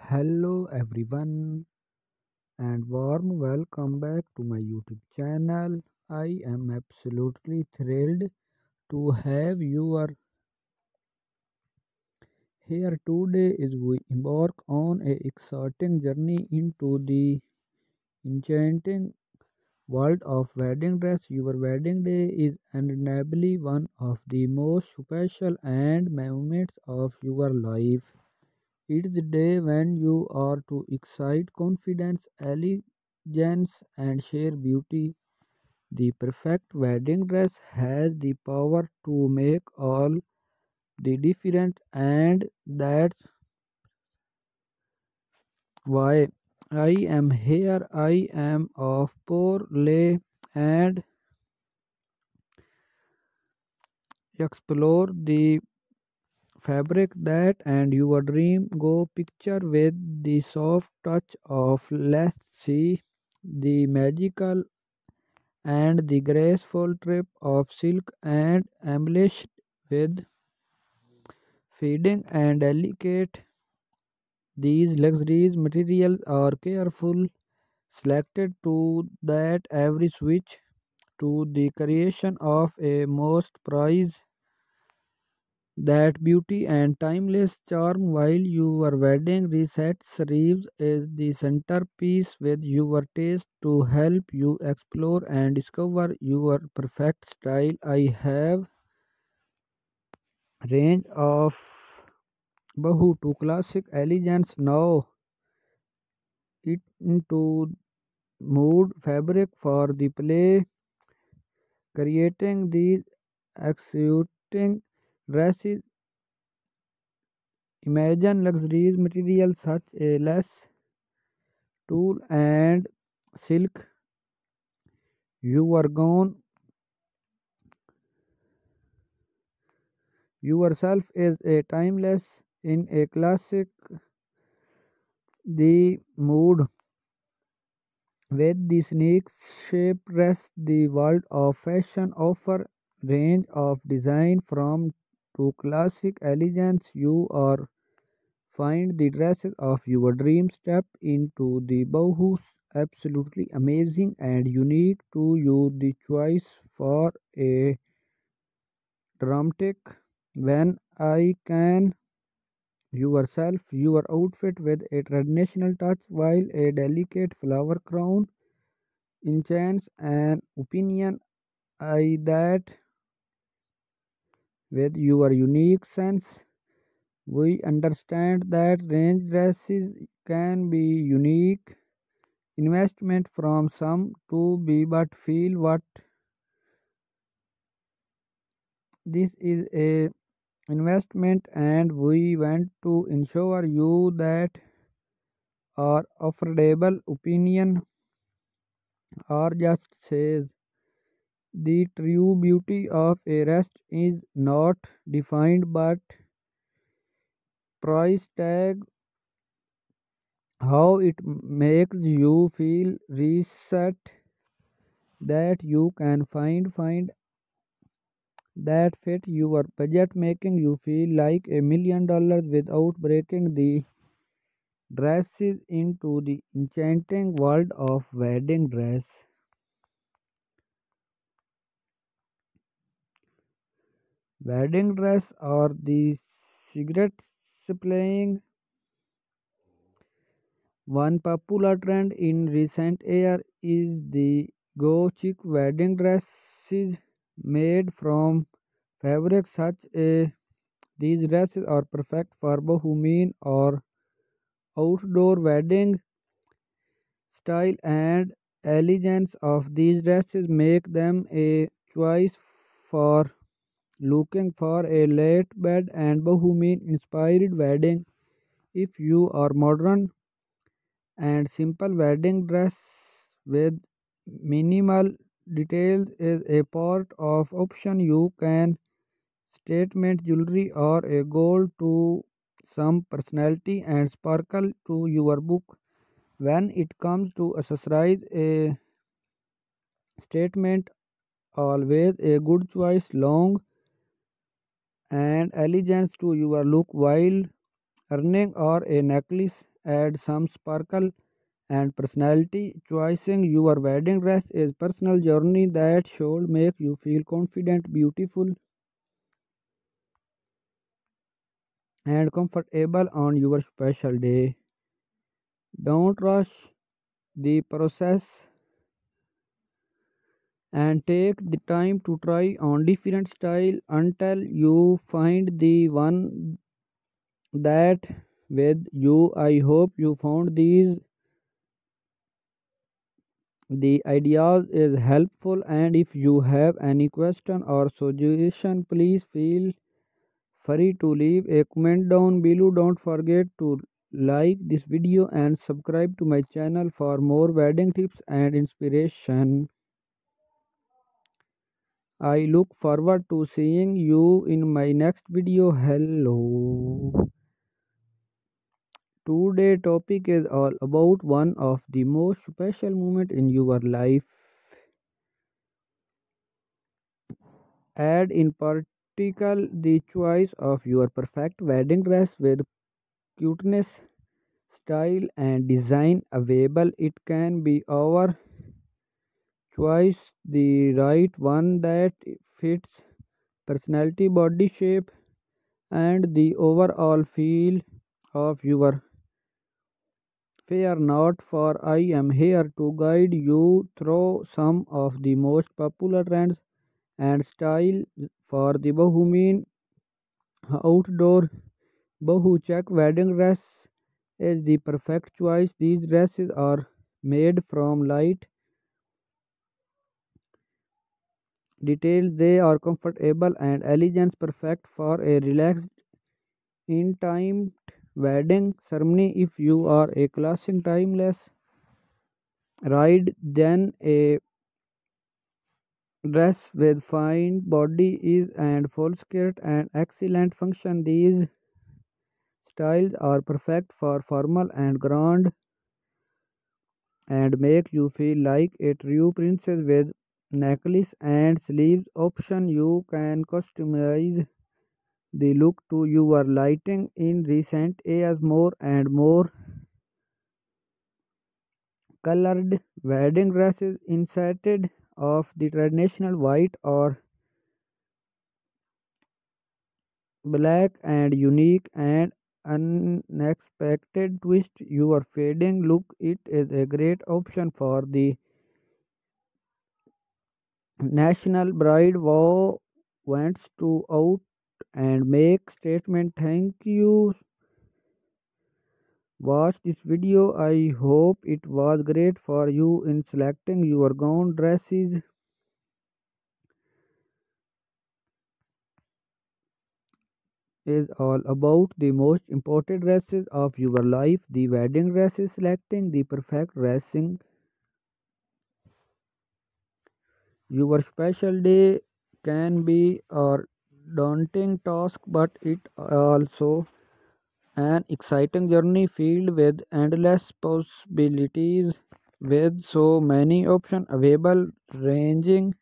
Hello everyone and warm welcome back to my YouTube channel. I am absolutely thrilled to have you are here today as we embark on a exciting journey into the enchanting world of wedding dress. Your wedding day is undeniably one of the most special and moments of your life. It's the day when you are to excite confidence, elegance, and sheer beauty. The perfect wedding dress has the power to make all the difference, and that's why I am here. I am of poor lay and explore the fabric that and your dream go picture with the soft touch of let's see the magical and the graceful trip of silk and embellished with feeding and delicate. These luxuries materials are careful selected to that every switch to the creation of a most prized that beauty and timeless charm while your wedding reset serves as the centerpiece with your taste to help you explore and discover your perfect style. I have range of Bahu to classic elegance now it into mood fabric for the play, creating these exciting dresses. Imagine luxurious materials such as lace, tulle, and silk. You are gone yourself is a timeless in a classic. The mood with the snake shape dress, the world of fashion offer range of design from to classic elegance. You are find the dresses of your dream. Step into the bohus, absolutely amazing and unique to you. The choice for a dramatic when I can yourself your outfit with a traditional touch while a delicate flower crown enchants an opinion. I that with your unique sense we understand that range dresses can be unique investment from some to be but feel what this is a investment and we want to ensure you that our affordable opinion or just says the true beauty of a rest is not defined but price tag how it makes you feel reset that you can find that fit your budget making you feel like $1 million without breaking the dresses into the enchanting world of wedding dress. Wedding dress or the cigarette supplying one popular trend in recent years is the go chic wedding dresses made from fabric such as these dresses are perfect for bohemian or outdoor wedding style and elegance of these dresses make them a choice for looking for a late bed and bohemian inspired wedding. If you are modern and simple wedding dress with minimal details is a part of option you can statement jewelry or a gold to some personality and sparkle to your book. When it comes to accessorize a statement always a good choice long and elegance to your look while earring or a necklace add some sparkle and personality. Choosing your wedding dress is personal journey that should make you feel confident, beautiful, and comfortable on your special day. Don't rush the process and take the time to try on different style until you find the one that with you. I hope you found these the ideas is helpful, and if you have any question or suggestion, please feel free to leave a comment down below. Don't forget to like this video and subscribe to my channel for more wedding tips and inspiration. I look forward to seeing you in my next video. Hello. Today topic is all about one of the most special moment in your life. Add in particular the choice of your perfect wedding dress with cuteness, style and design available. It can be our choice the right one that fits personality, body shape and the overall feel of your fear not for. I am here to guide you through some of the most popular trends and style for the Bohemian outdoor. Bahu check wedding dress is the perfect choice. These dresses are made from light details. They are comfortable and elegant, perfect for a relaxed, intimate wedding ceremony. If you are a classic timeless ride, then a dress with fine body is and full skirt and excellent function. These styles are perfect for formal and grand and make you feel like a true princess with necklace and sleeves option. You can customize the look to your lighting. In recent years, more and more colored wedding dresses instead of the traditional white or black and unique and unexpected twist your fading look. It is a great option for the national bride who wants to out and make statement. Thank you. Watch this video. I hope it was great for you in selecting your gown dresses. Is all about the most important dresses of your life. The wedding dress is selecting the perfect dressing your special day can be a daunting task, but it also an exciting journey filled with endless possibilities. With so many options available, ranging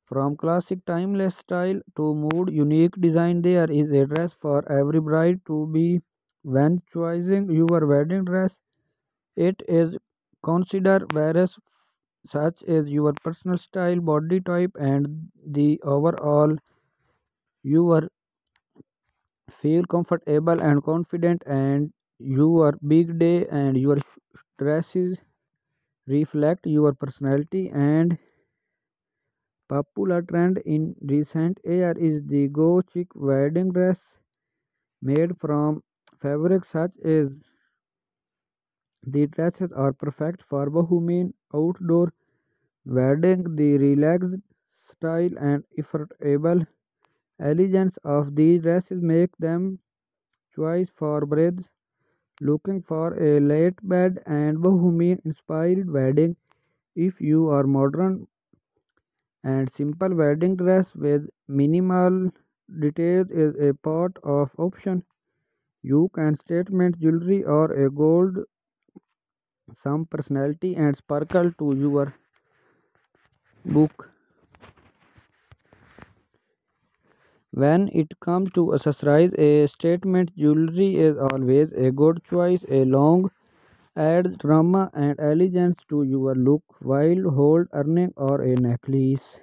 from classic timeless style to mood unique design, there is a dress for every bride to be. When choosing your wedding dress, it is consider various such as your personal style, body type, and the overall your feel comfortable and confident and your big day and your dresses reflect your personality. And popular trend in recent year is the go chic wedding dress made from fabric such as the dresses are perfect for bohemian outdoor wedding. The relaxed style and affordable elegance of these dresses make them choice for brides looking for a late bed and bohemian inspired wedding. If you are modern and simple wedding dress with minimal details is a part of option. You can statement jewelry or a gold some personality and sparkle to your book. When it comes to accessorize, a statement jewelry is always a good choice. A long adds drama and elegance to your look, while hold earring or a necklace